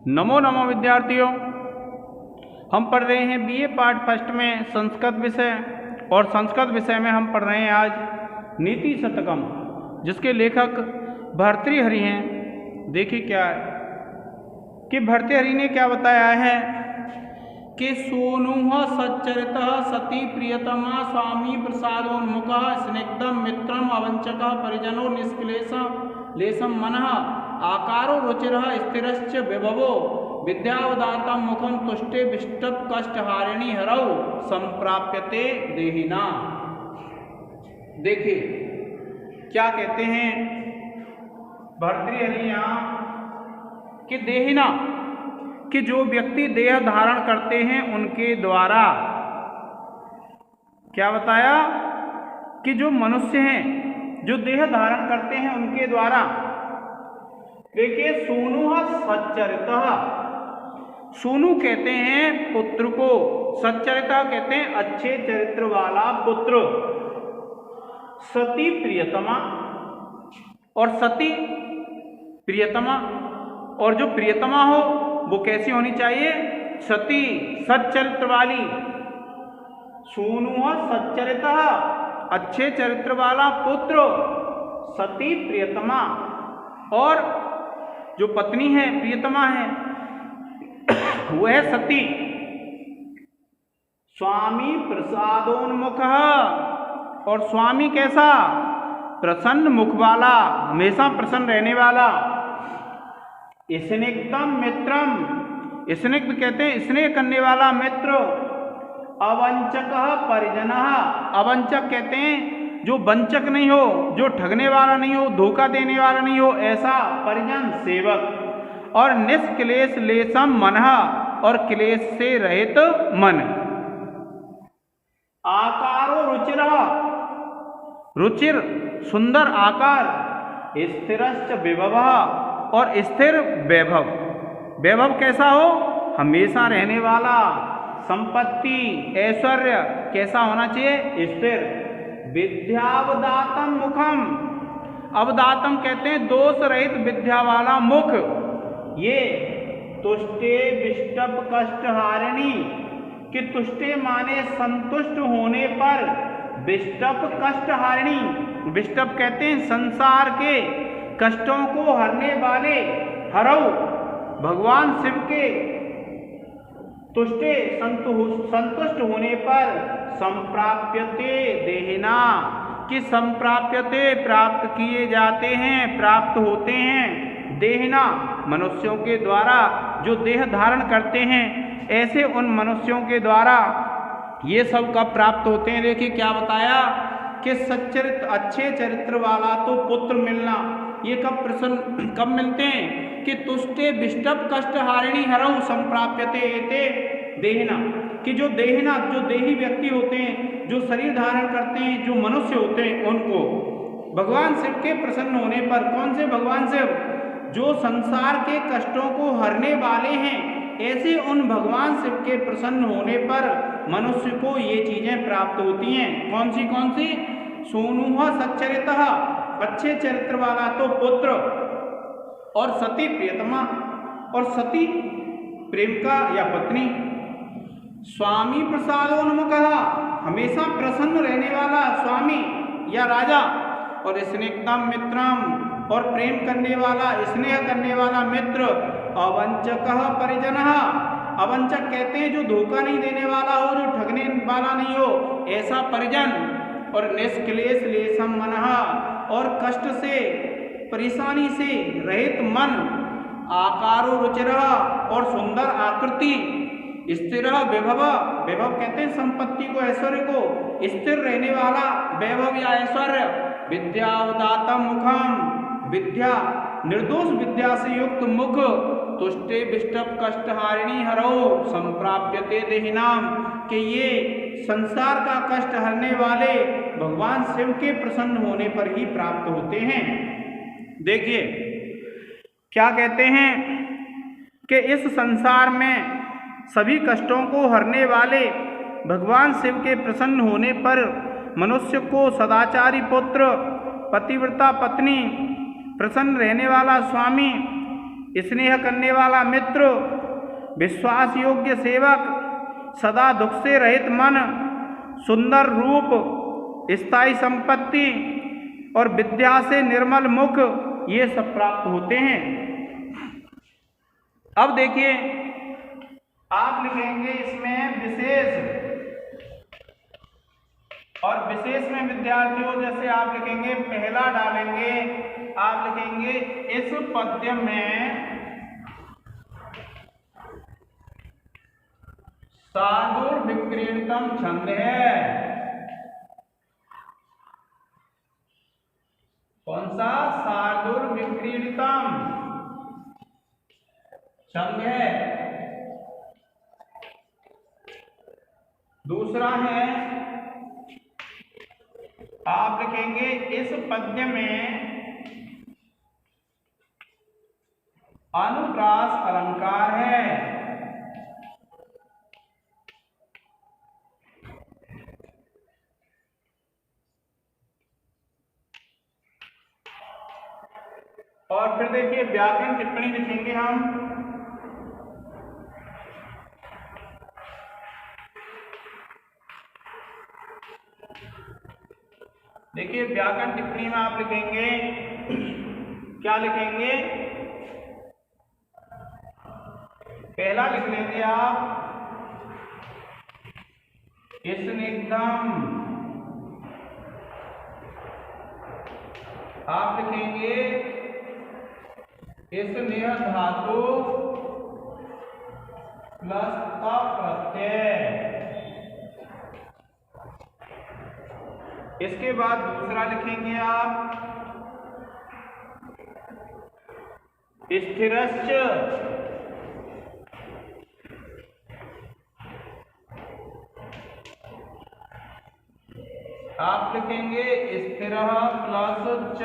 नमो नमो विद्यार्थियों, हम पढ़ रहे हैं बीए पार्ट फर्स्ट में संस्कृत विषय। और संस्कृत विषय में हम पढ़ रहे हैं आज नीति शतकम, जिसके लेखक भर्तृहरि हैं। देखिए क्या है कि भर्तृहरि ने क्या बताया है कि सोनुः सच्चरितः सती प्रियतमा स्वामी प्रसादोन्मुखः स्निग्धं मित्रम अवंचकः परिजनो निष्क्लेशं मनः आकारो रुचिरः स्थिरश्च विभवो विद्यावदातं मुखम तुष्टे विष्टप कष्टहारिणी हरौ संप्राप्यते देहिना। देखिए क्या कहते हैं भर्तृहरि यहाँ कि देहिना कि जो व्यक्ति देह धारण करते हैं उनके द्वारा, क्या बताया कि जो मनुष्य हैं जो देह धारण करते हैं उनके द्वारा। देखिए सूनुः सच्चरितः, सूनु कहते हैं पुत्र को, सच्चरिता कहते हैं अच्छे चरित्र वाला पुत्र। सती प्रियतमा, और सती प्रियतमा, और जो प्रियतमा हो वो कैसी होनी चाहिए? सती, सच्चरित्र वाली। सूनुः सच्चरितः, अच्छे चरित्र वाला पुत्र। सती प्रियतमा, और जो पत्नी है प्रियतमा है वह है सती। स्वामी प्रसादोन्मुखः, और स्वामी कैसा? प्रसन्न मुख वाला, हमेशा प्रसन्न रहने वाला। स्निग्धं मित्रम, स्निग्ध कहते हैं स्नेह करने वाला मित्र। अवंचकः परिजनः, अवंचक कहते हैं जो वंचक नहीं हो, जो ठगने वाला नहीं हो, धोखा देने वाला नहीं हो, ऐसा परिजन सेवक। और निष्क्लेश लेशम मनः, और क्लेश से रहित मन। आकारो रुचिरः, रुचिर सुंदर आकार। स्थिरश्च विभवः, और स्थिर वैभव। वैभव कैसा हो? हमेशा रहने वाला। संपत्ति ऐश्वर्य कैसा होना चाहिए? स्थिर। विद्यावदातम मुखम, अवदातम कहते हैं दोष रहित विद्या वाला मुख। ये तुष्टे विष्टप कष्टहारिणी, कि तुष्टे माने संतुष्ट होने पर, विष्टप कष्टहारिणी, विष्टप कहते हैं संसार के कष्टों को हरने वाले। हरौ भगवान शिव के तुष्टे संतुष्ट होने पर, संप्राप्यते देहिना, कि संप्राप्यते प्राप्त किए जाते हैं, प्राप्त होते हैं। देहिना मनुष्यों के द्वारा, जो देह धारण करते हैं, ऐसे उन मनुष्यों के द्वारा ये सब कब प्राप्त होते हैं? देखिए क्या बताया कि सच्चरित्र अच्छे चरित्र वाला तो पुत्र मिलना, ये कब मिलते हैं? कि तुष्टे विष्टप कष्टहारिणी हरौ संप्राप्यते एते देहिना, कि जो देहिना, जो देही व्यक्ति होते हैं, जो शरीर धारण करते हैं, जो मनुष्य होते हैं, उनको भगवान शिव के प्रसन्न होने पर। कौन से भगवान शिव? जो संसार के कष्टों को हरने वाले हैं, ऐसे उन भगवान शिव के प्रसन्न होने पर मनुष्य को ये चीजें प्राप्त होती हैं। कौन सी कौन सी? सूनुः सच्चरितः, अच्छे चरित्र वाला तो पुत्र। और सती प्रियतमा, और सती प्रेमिका या पत्नी। स्वामी प्रसादोन्मुखः, हमेशा प्रसन्न रहने वाला स्वामी या राजा। और स्निग्धं मित्रम, और प्रेम करने वाला, स्नेह करने वाला मित्र। अवंचकः परिजनः, अवंचक कहते हैं जो धोखा नहीं देने वाला हो, जो ठगने वाला नहीं हो, ऐसा परिजन। और निष्क्लेश लेशम मनः, और कष्ट से, परेशानी से रहित मन। आकारो रुचिरः, और सुंदर आकृति। स्थिर वैभव, वैभव कहते हैं संपत्ति को, ऐश्वर्य को। स्थिर रहने वाला वैभव या ऐश्वर्य। विद्यावदातम मुखम, विद्या निर्दोष विद्या से युक्त मुख। तुष्टे विष्टप कष्टहारिणी हरौ संप्राप्यते देहिनाम, कि ये संसार का कष्ट हरने वाले भगवान शिव के प्रसन्न होने पर ही प्राप्त होते हैं। देखिए क्या कहते हैं कि इस संसार में सभी कष्टों को हरने वाले भगवान शिव के प्रसन्न होने पर मनुष्य को सदाचारी पुत्र, पतिव्रता पत्नी, प्रसन्न रहने वाला स्वामी, स्नेह करने वाला मित्र, विश्वास योग्य सेवक, सदा दुख से रहित मन, सुंदर रूप, स्थायी संपत्ति और विद्या से निर्मल मुख, ये सब प्राप्त होते हैं। अब देखिए आप लिखेंगे इसमें विशेष, और विशेष में विद्यार्थियों जैसे आप लिखेंगे, पहला डालेंगे आप लिखेंगे इस पद्य में शार्दूलविक्रीडितम छंद है। कौन सा? शार्दूलविक्रीडितम छंद है। दूसरा है आप लिखेंगे इस पद्य में अनुप्रास अलंकार है। और फिर देखिए व्याकरण टिप्पणी लिखेंगे हम। देखिए व्याकरण टिप्पणी में आप लिखेंगे, क्या लिखेंगे? पहला लिख लेंगे आप स्निग्धम, आप लिखेंगे स्नेह धातु प्लस का प्रत्यय। इसके बाद दूसरा लिखेंगे आप स्थिरश्च, आप लिखेंगे स्थिर प्लस च,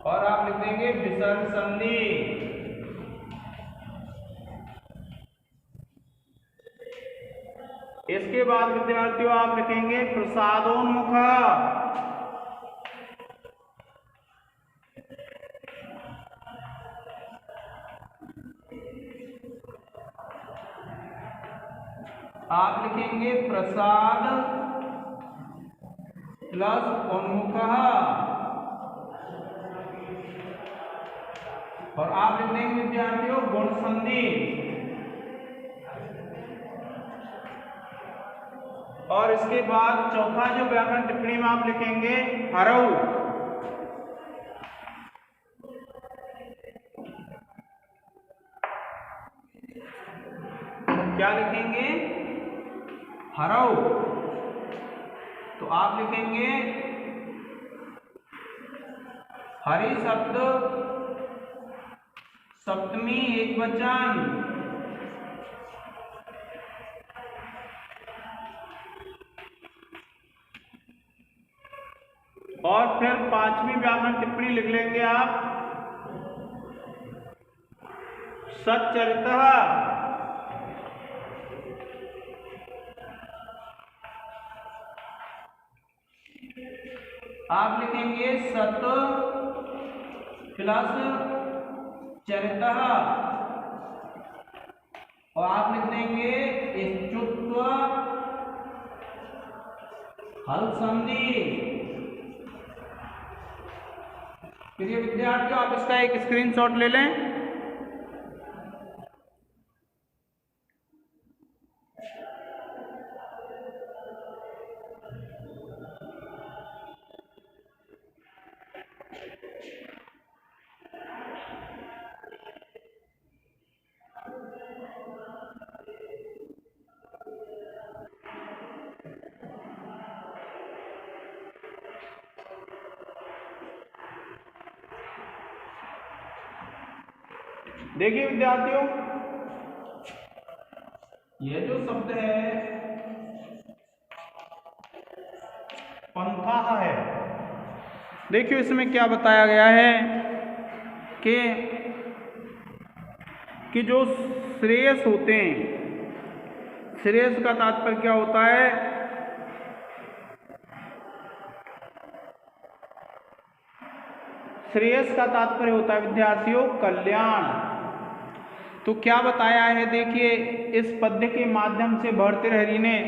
और आप लिख देंगे विसर्ग संधि। इसके बाद विद्यार्थियों आप लिखेंगे प्रसादोन्मुख, आप लिखेंगे प्रसाद प्लस उन्मुख, और आप लिख देंगे विद्यार्थियों गुण संधि। और इसके बाद चौथा जो व्याकरण टिप्पणी में आप लिखेंगे हरऊ, क्या लिखेंगे? हरऊ। तो आप लिखेंगे हरि शब्द सप्तमी एकवचन, और फिर पांचवी व्याकरण टिप्पणी लिख लेंगे आप सच्चरितः, आप लिखेंगे सत प्लस चरितः, और आप लिख देंगे स्तुत्व हल संधि। प्रिय विद्यार्थियों आप इसका एक स्क्रीनशॉट ले लें। देखिए विद्यार्थियों ये जो शब्द है पंथा है, देखिए इसमें क्या बताया गया है कि जो श्रेयस होते हैं, श्रेयस का तात्पर्य क्या होता है? श्रेयस का तात्पर्य होता है विद्यार्थियों कल्याण। तो क्या बताया है देखिए इस पद्य के माध्यम से भर्तृहरि ने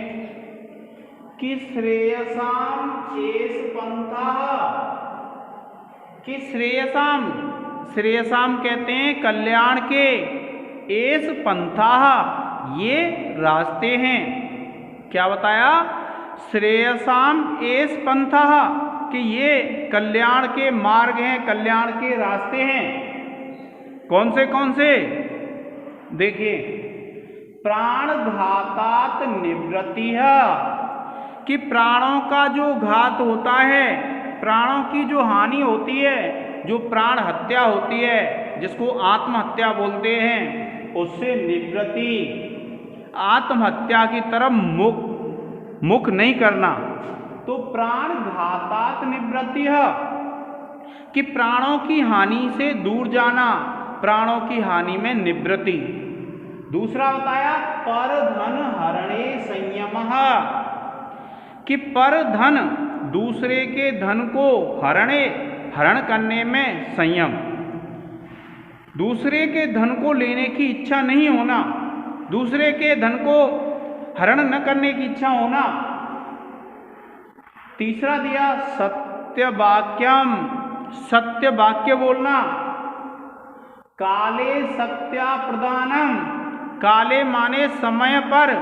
कि श्रेयसाम एष पंथः, कि श्रेयसाम, श्रेयसाम कहते हैं कल्याण के, एष पंथः ये रास्ते हैं। क्या बताया? श्रेयसाम एष पंथः कि ये कल्याण के मार्ग हैं, कल्याण के रास्ते हैं। कौन से? देखिए प्राण घातात निवृत्तिः कि प्राणों का जो घात होता है, प्राणों की जो हानि होती है, जो प्राण हत्या होती है जिसको आत्महत्या बोलते हैं, उससे निवृत्ति, आत्महत्या की तरफ मुख नहीं करना। तो प्राण घातात निवृत्तिः कि प्राणों की हानि से दूर जाना, प्राणों की हानि में निवृत्ति। दूसरा बताया पर धन हरणे संयमः कि पर धन, दूसरे के धन को हरण करने में संयम, दूसरे के धन को लेने की इच्छा नहीं होना, दूसरे के धन को हरण न करने की इच्छा होना। तीसरा दिया सत्य वाक्यम, सत्य वाक्य बोलना। काले सत्या प्रदानम, काले माने समय पर,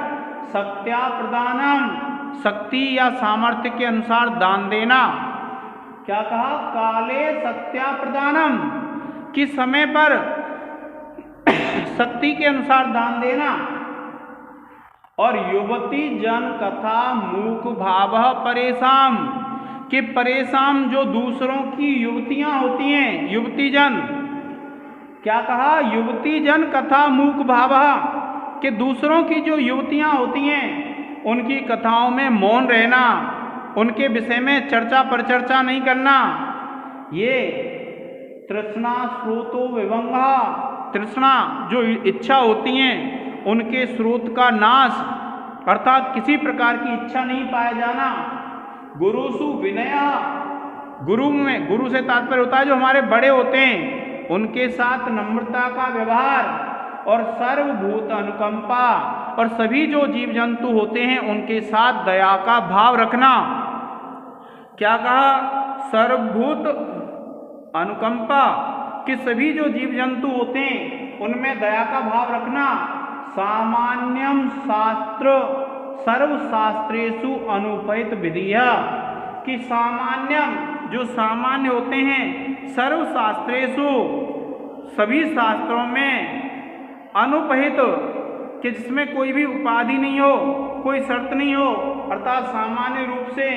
सत्या प्रदानम शक्ति या सामर्थ्य के अनुसार दान देना। क्या कहा? काले सत्या प्रदानम कि समय पर शक्ति के अनुसार दान देना। और युवती जन कथा मूक भाव परेशान कि परेशान जो दूसरों की युवतियां होती हैं, युवती जन, क्या कहा? युवती जन कथा मूक भाव कि दूसरों की जो युवतियां होती हैं उनकी कथाओं में मौन रहना, उनके विषय में चर्चा परिचर्चा नहीं करना। ये तृष्णा स्रोतो विभंगा, तृष्णा जो इच्छा होती हैं उनके स्रोत का नाश, अर्थात किसी प्रकार की इच्छा नहीं पाया जाना। गुरुसु विनय, गुरु से तात्पर्य होता है जो हमारे बड़े होते हैं उनके साथ नम्रता का व्यवहार, और सर्वभूत अनुकंपा और सभी जो जीव जंतु होते हैं उनके साथ दया का भाव रखना। क्या कहा? सर्वभूत अनुकंपा कि सभी जो जीव जंतु होते हैं उनमें दया का भाव रखना। सामान्यम शास्त्र सर्वशास्त्रेषु अनुपैत विधिया कि सामान्यम जो सामान्य होते हैं, सर्वशास्त्रेषु सभी शास्त्रों में, अनुपहित कि जिसमें कोई भी उपाधि नहीं हो, कोई शर्त नहीं हो, अर्थात सामान्य रूप से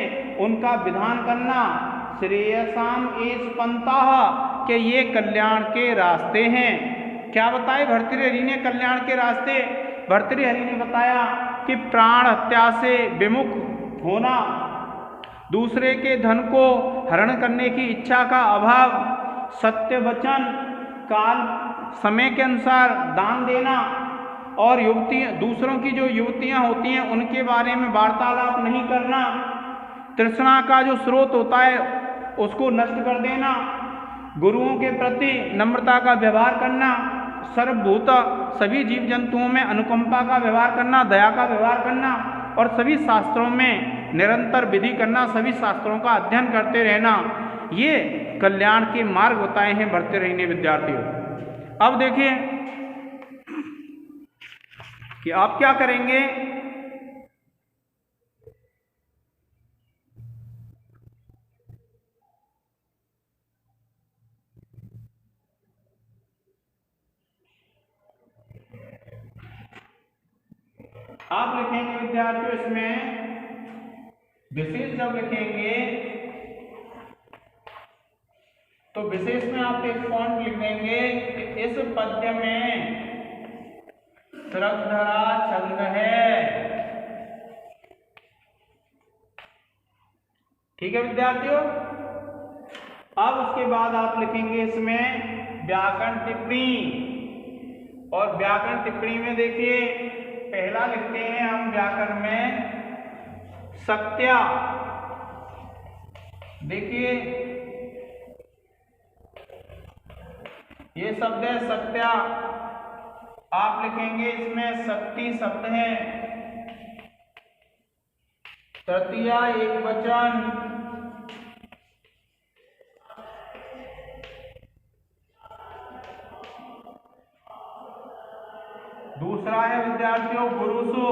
उनका विधान करना। श्रेयसाम एष पंथः कि ये कल्याण के रास्ते हैं। क्या बताए भर्तृहरि ने कल्याण के रास्ते? भर्तृहरि ने बताया कि प्राण हत्या से विमुख होना, दूसरे के धन को हरण करने की इच्छा का अभाव, सत्य वचन, काल समय के अनुसार दान देना, और युवतियाँ, दूसरों की जो युवतियाँ होती हैं उनके बारे में वार्तालाप नहीं करना, तृष्णा का जो स्रोत होता है उसको नष्ट कर देना, गुरुओं के प्रति नम्रता का व्यवहार करना, सर्वभूत सभी जीव जंतुओं में अनुकंपा का व्यवहार करना, दया का व्यवहार करना, और सभी शास्त्रों में निरंतर विधि करना, सभी शास्त्रों का अध्ययन करते रहना। ये कल्याण के मार्ग बताए हैं भर्तृहरि ने विद्यार्थियों। अब देखिए कि आप क्या करेंगे। आप लिखेंगे विद्यार्थियों इसमें विशेष जब लिखेंगे तो विशेष में आप एक पॉइंट लिख देंगे कि इस पद्य में श्रद्धरा छंद है। ठीक है विद्यार्थियों। अब उसके बाद आप लिखेंगे इसमें व्याकरण टिप्पणी, और व्याकरण टिप्पणी में देखिए पहला लिखते हैं हम व्याकरण में सत्या। देखिए शब्द है सत्या, आप लिखेंगे इसमें शक्ति शब्द है। तृतीया एक वचन, दूसरा है विद्यार्थियों पुरुषो,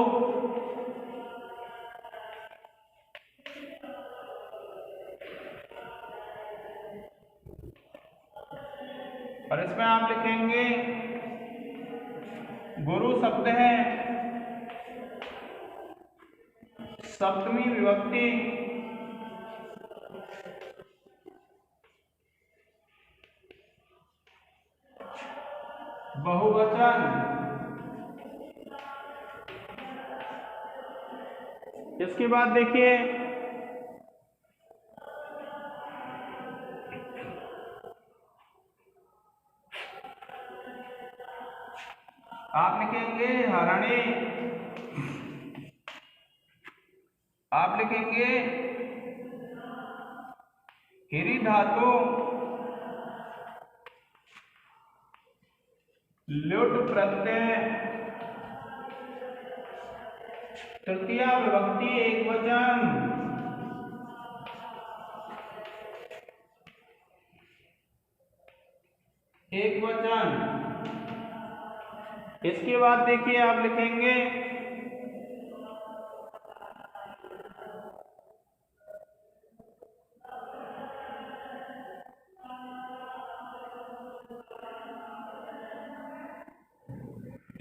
और इसमें आप लिखेंगे गुरु शब्द है सप्तमी विभक्ति, बहुवचन। इसके बाद देखिए आप लिखेंगे हरणे, आप लिखेंगे हिरी धातु, लुट प्रत्यय, तृतीया विभक्ति एक वचन, एक वचन। इसके बाद देखिए आप लिखेंगे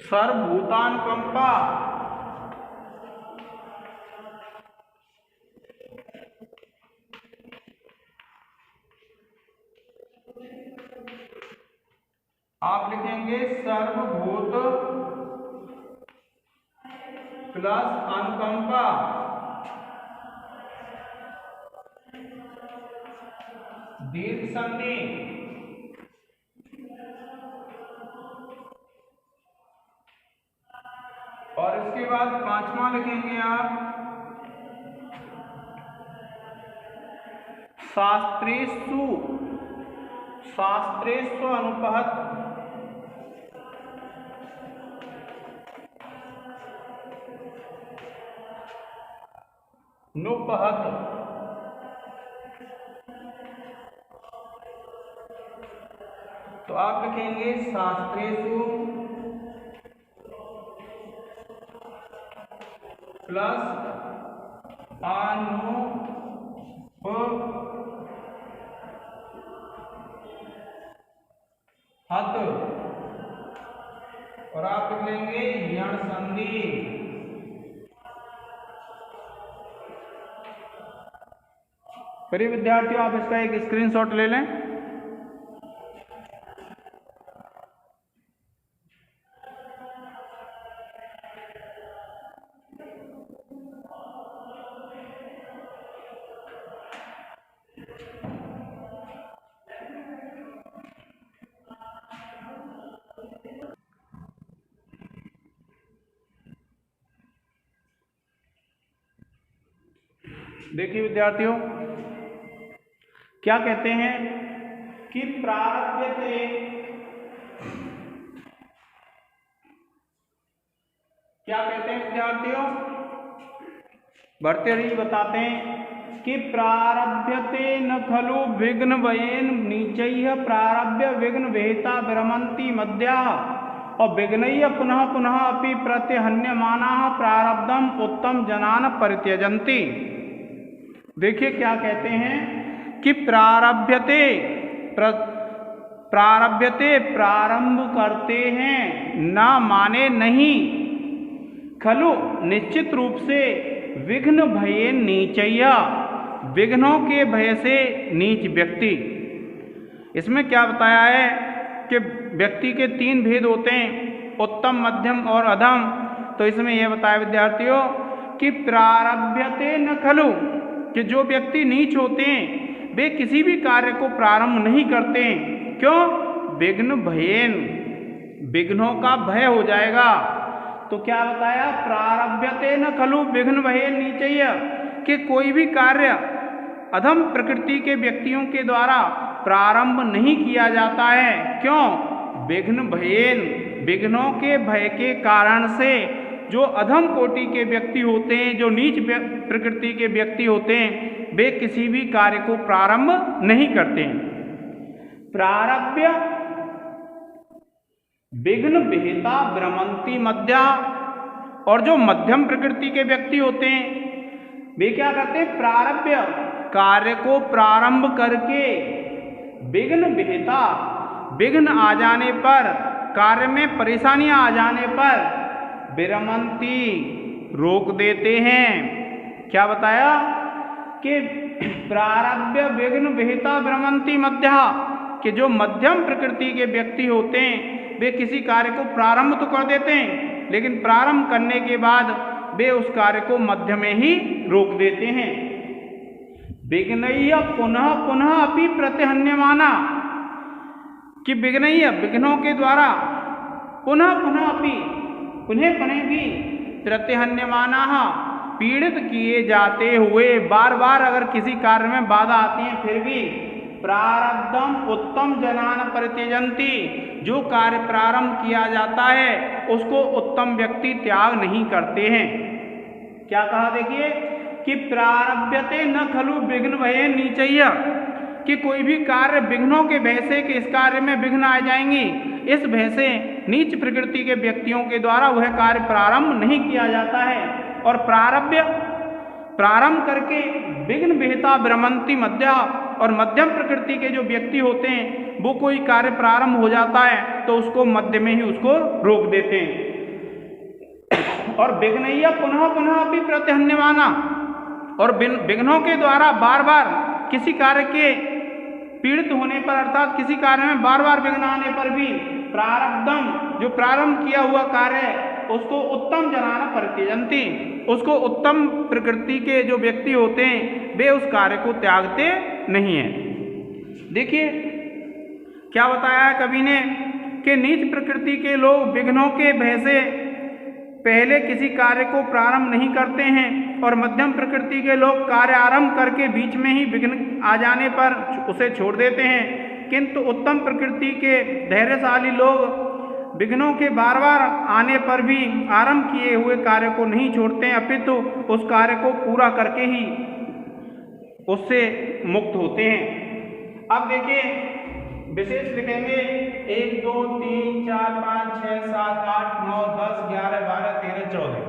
सर्वभूतानुकंपा, आप लिखेंगे सर्वभूत प्लस अनुकंपा, दीर्घ संधि, और इसके बाद पांचवा लिखेंगे आप शास्त्रेषु, शास्त्रेषु अनुपहत, नुपहत, तो आप लिखेंगे शास्त्रेषु प्लस अनुपहत, और आप लिख लेंगे यण संधि। प्रिय विद्यार्थियों आप इसका एक स्क्रीनशॉट ले लें। देखिए विद्यार्थियों क्या कहते हैं कि प्रारभ्यते, क्या कहते हैं विद्यार्थियों, भर्तृहरि बताते हैं कि प्रारभ्यते न खलु विघ्न वयेन नीचैः प्रारभ्य विघ्न वेहिता विरमन्ति मध्याः और विघ्नैः पुनः पुनः अपि प्रत्यहन्यमानाः प्रारब्धम उत्तम जनान परित्यजन्ति। देखिए क्या कहते हैं कि प्रारभ्यते, प्रारभ्यते प्रारंभ करते हैं, न माने नहीं, खलु निश्चित रूप से, विघ्न भये नीचैया विघ्नों के भय से नीच व्यक्ति। इसमें क्या बताया है कि व्यक्ति के तीन भेद होते हैं, उत्तम मध्यम और अधम। तो इसमें यह बताया विद्यार्थियों कि प्रारभ्यते न खलु, कि जो व्यक्ति नीच होते हैं वे किसी भी कार्य को प्रारंभ नहीं करते हैं। क्यों? विघ्न भयेन, विघ्नों का भय हो जाएगा। तो क्या बताया, प्रारभ्यते न खलु विघ्न भयेन नीचैः, कि कोई भी कार्य अधम प्रकृति के व्यक्तियों के द्वारा प्रारंभ नहीं किया जाता है। क्यों? विघ्न भयेन, विघ्नों के भय के कारण से जो अधम कोटि के व्यक्ति होते हैं, जो नीच प्रकृति के व्यक्ति होते हैं, वे किसी भी कार्य को प्रारंभ नहीं करते हैं। प्रारभ्य विघ्न विहिता भ्रमंती मध्या, और जो मध्यम प्रकृति के व्यक्ति होते हैं वे क्या करते हैं, प्रारभ्य कार्य को प्रारंभ करके विघ्न विहिता, विघ्न आ जाने पर, कार्य में परेशानियां आ जाने पर विरमंती रोक देते हैं। क्या बताया कि प्रारभ्य विघ्न विहिता विरमंती मध्या, कि जो मध्यम प्रकृति के व्यक्ति होते हैं वे किसी कार्य को प्रारंभ तो कर देते हैं, लेकिन प्रारंभ करने के बाद वे उस कार्य को मध्य में ही रोक देते हैं। विघ्नय्य पुनः पुनः अपि प्रतिहन्यमाना, कि विघ्नय्य विघ्नों के द्वारा पुनः पुनः अपि, पुनः पुनः भी प्रतिहन्यमाना, पीड़ित किए जाते हुए, बार बार अगर किसी कार्य में बाधा आती है फिर भी प्रारब्धम उत्तम जनान परित्यजन्ति, जो कार्य प्रारंभ किया जाता है उसको उत्तम व्यक्ति त्याग नहीं करते हैं। क्या कहा देखिए कि प्रारभ्यते न खलु विघ्न भये नीचय्य, कि कोई भी कार्य विघ्नों के भय से कि इस कार्य में विघ्न आ जाएंगी, इस भय से नीच प्रकृति के व्यक्तियों के द्वारा वह कार्य प्रारंभ नहीं किया जाता है। और प्रारभ्य प्रारंभ करके विघ्न विहिता भ्रमंती मध्या, और मध्यम प्रकृति के जो व्यक्ति होते हैं वो कोई कार्य प्रारंभ हो जाता है तो उसको मध्य में ही उसको रोक देते हैं। और विघ्नय्य पुनः पुनः भी प्रतिहन्यमाना, और विघ्नों के द्वारा बार बार किसी कार्य के पीड़ित होने पर, अर्थात किसी कार्य में बार बार विघ्न आने पर भी प्रारब्धम, जो प्रारंभ किया हुआ कार्य है उसको उत्तम जनाना परित्यजन्ति, उसको उत्तम प्रकृति के जो व्यक्ति होते हैं वे उस कार्य को त्यागते नहीं हैं। देखिए क्या बताया है कवि ने कि नीच प्रकृति के लोग विघ्नों के भय से पहले किसी कार्य को प्रारंभ नहीं करते हैं, और मध्यम प्रकृति के लोग कार्य आरंभ करके बीच में ही विघ्न आ जाने पर उसे छोड़ देते हैं। किंतु उत्तम प्रकृति के धैर्यशाली लोग विघ्नों के बार बार आने पर भी आरंभ किए हुए कार्य को नहीं छोड़ते हैं, अपितु उस कार्य को पूरा करके ही उससे मुक्त होते हैं। अब देखिए विशेष लिखेंगे 1 2 3 4 5 6 7 8 9 10 11 12 13 14।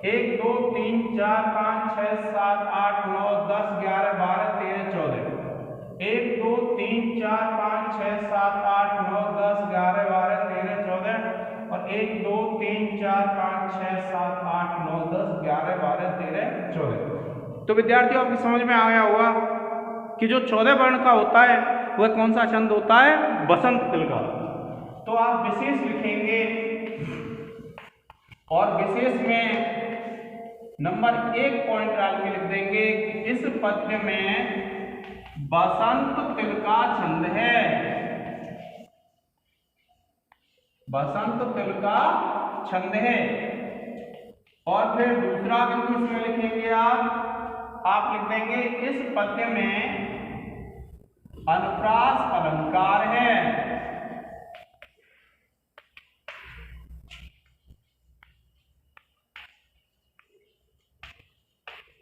1 2 3 4 5 6 7 8 9 10 11 12 13 14। 1 2 3 4 5 6 7 8 9 10 11 12 13 14, और 1 2 3 4 5 6 7 8 9 10 11 12 13 14। तो विद्यार्थियों आपकी समझ में आ गया होगा कि जो 14 वर्ण का होता है वह कौन सा छंद होता है, बसंत तिल का। तो आप विशेष लिखेंगे और विशेष में नंबर 1 पॉइंट डाल के लिख देंगे कि इस पद्य में बसंत तिल का छंद है, बसंत तिल का छंद है। और फिर दूसरा बिंदु इसमें लिखेंगे आप लिख देंगे इस पद्य में अनुप्रास अलंकार है।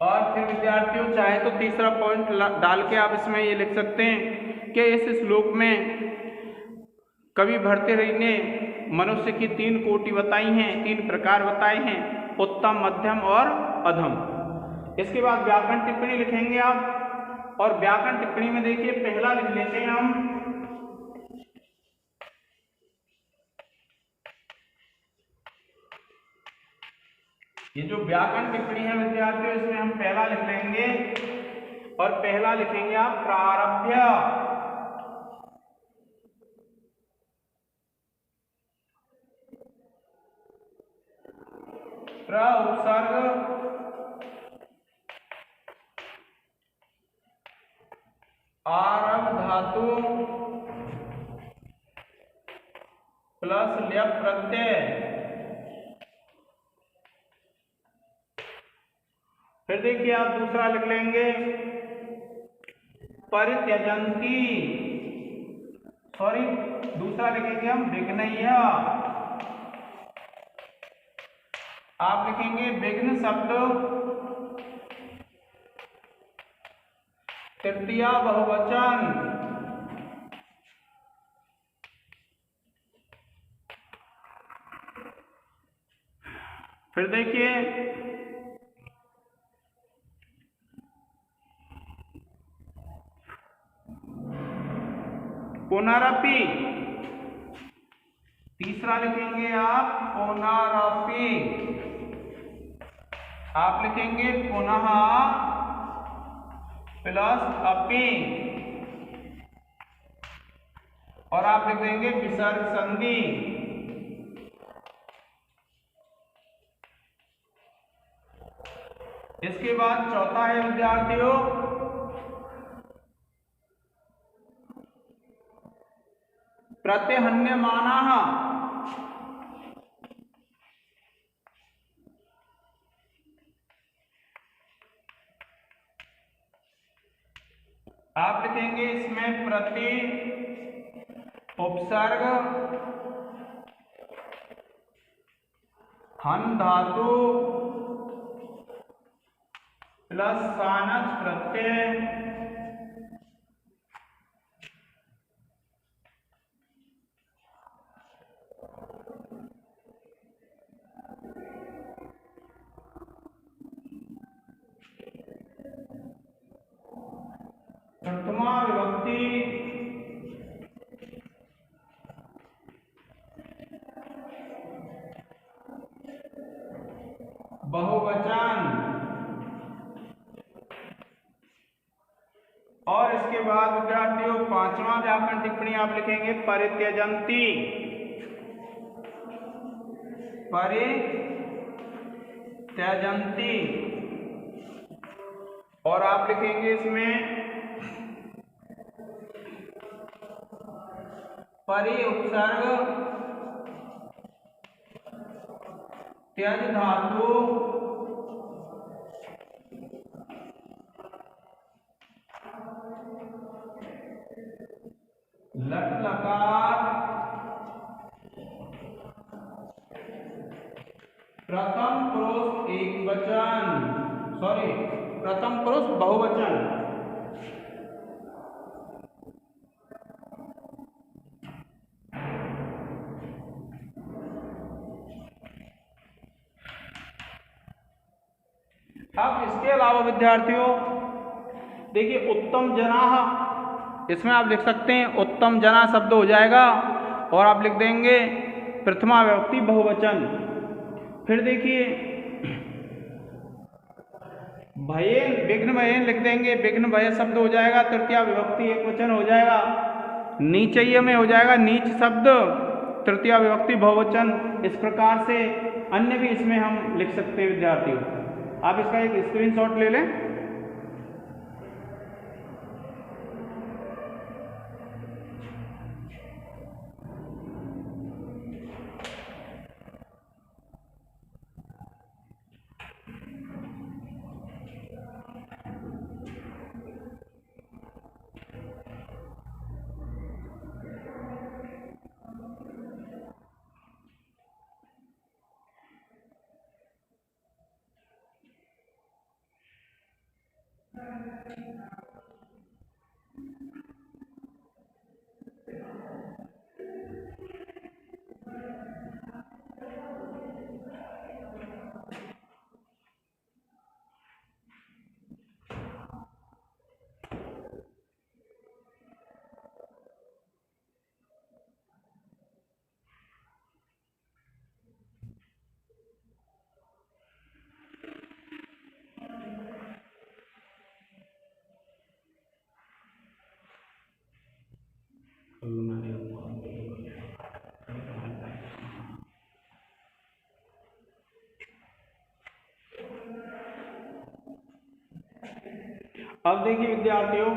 और फिर विद्यार्थियों चाहे तो तीसरा पॉइंट डाल के आप इसमें ये लिख सकते हैं कि इस श्लोक में कवि भर्तृहरि ने मनुष्य की 3 कोटि बताई हैं, 3 प्रकार बताए हैं, उत्तम, मध्यम और अधम। इसके बाद व्याकरण टिप्पणी लिखेंगे आप, और व्याकरण टिप्पणी में देखिए पहला लिख लेते हैं हम ये जो व्याकरण टिप्पणी है विद्यार्थियों इसमें हम पहला लिख लेंगे, और पहला लिखेंगे आप प्रारभ्य। प्र उपसर्ग आरभ धातु प्लस ल्यप प्रत्यय। फिर देखिए आप दूसरा लिख लेंगे परित्यजन्ति सॉरी दूसरा लिखेंगे हम विघ्नय। आप लिखेंगे विघ्न शब्द तृतीया बहुवचन। फिर देखिए पुनरपि, तीसरा लिखेंगे आप पुनरपि। आप लिखेंगे पुनः प्लस अपि, और आप लिख देंगे विसर्ग संधि। इसके बाद चौथा है विद्यार्थियों प्रत्यहन्यमानः। आप लिखेंगे इसमें प्रति उपसर्ग हन धातु प्लस सानच प्रत्यय। प्रथमा विभक्ति बहुवचन। और इसके बाद विद्यार्थियों पांचवा व्याकरण टिप्पणी आप लिखेंगे परित्यजंती। परित्यजंती, और आप लिखेंगे इसमें परि उपसर्ग त्यज धातु लट लकार प्रथम पुरुष एकवचन, सॉरी प्रथम पुरुष बहुवचन। अब इसके अलावा विद्यार्थियों देखिए उत्तम जनाः, इसमें आप लिख सकते हैं उत्तम जना शब्द हो जाएगा और आप लिख देंगे प्रथमा विभक्ति बहुवचन। फिर देखिए भयेन, विघ्न भयेन लिख देंगे, विघ्न भय शब्द हो जाएगा तृतीया विभक्ति एक वचन हो जाएगा। नीचय में हो जाएगा नीच शब्द तृतीया विभक्ति बहुवचन। इस प्रकार से अन्य भी इसमें हम लिख सकते हैं विद्यार्थियों। आप इसका एक स्क्रीनशॉट ले लें। अब देखिए विद्यार्थियों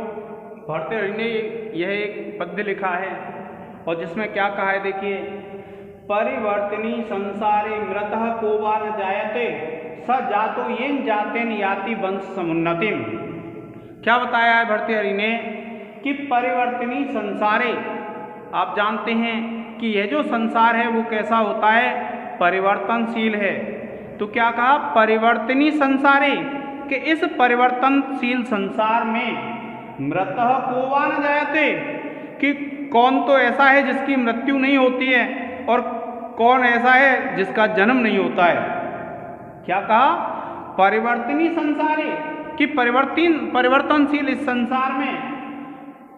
भर्तृहरि ने यह एक पद्य लिखा है और जिसमें क्या कहा है देखिए, परिवर्तनी संसारे मृतः को वा न जायते स जातो येन जातेन याति वंश समुन्नतिम। क्या बताया है भर्तृहरि ने कि परिवर्तनी संसारे, आप जानते हैं कि यह जो संसार है वो कैसा होता है, परिवर्तनशील है। तो क्या कहा, परिवर्तनीय संसारे, कि इस परिवर्तनशील संसार में मृतः को वा न जायते, कि कौन तो ऐसा है जिसकी मृत्यु नहीं होती है और कौन ऐसा है जिसका जन्म नहीं होता है। क्या कहा, परिवर्तनीय संसारे, कि परिवर्तनशील इस संसार में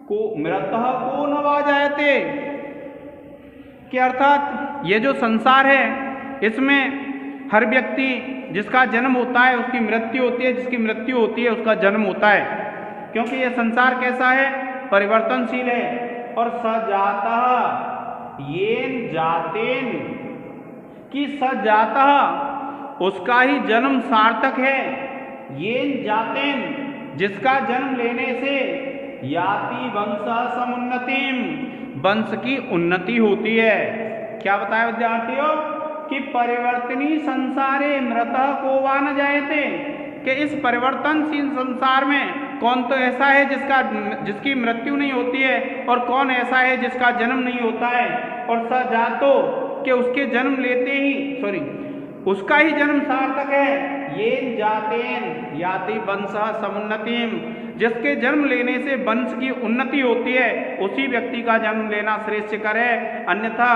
को मृतः को न वा जायते, कि अर्थात ये जो संसार है इसमें हर व्यक्ति जिसका जन्म होता है उसकी मृत्यु होती है, जिसकी मृत्यु होती है उसका जन्म होता है, क्योंकि यह संसार कैसा है, परिवर्तनशील है। और सजातः येन जातेन, कि सजातः उसका ही जन्म सार्थक है, येन जातेन जिसका जन्म लेने से याति वंश समुन्नतिम, वंश की उन्नति होती है। क्या बताया विद्यार्थियों, कि परिवर्तनीय संसारे मृतः को वा न जायते, कि इस परिवर्तनशील संसार में कौन तो ऐसा है जिसकी मृत्यु नहीं होती है और कौन ऐसा है जिसका जन्म नहीं होता है। और सजातो, कि उसके जन्म लेते ही उसका ही जन्म सार्थक है, ये जातेन याति वंश समुन्नतिम, जिसके जन्म लेने से वंश की उन्नति होती है उसी व्यक्ति का जन्म लेना श्रेष्ठकर है। अन्यथा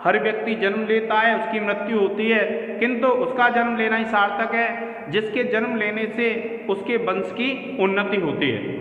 हर व्यक्ति जन्म लेता है, उसकी मृत्यु होती है, किंतु उसका जन्म लेना ही सार्थक है जिसके जन्म लेने से उसके वंश की उन्नति होती है।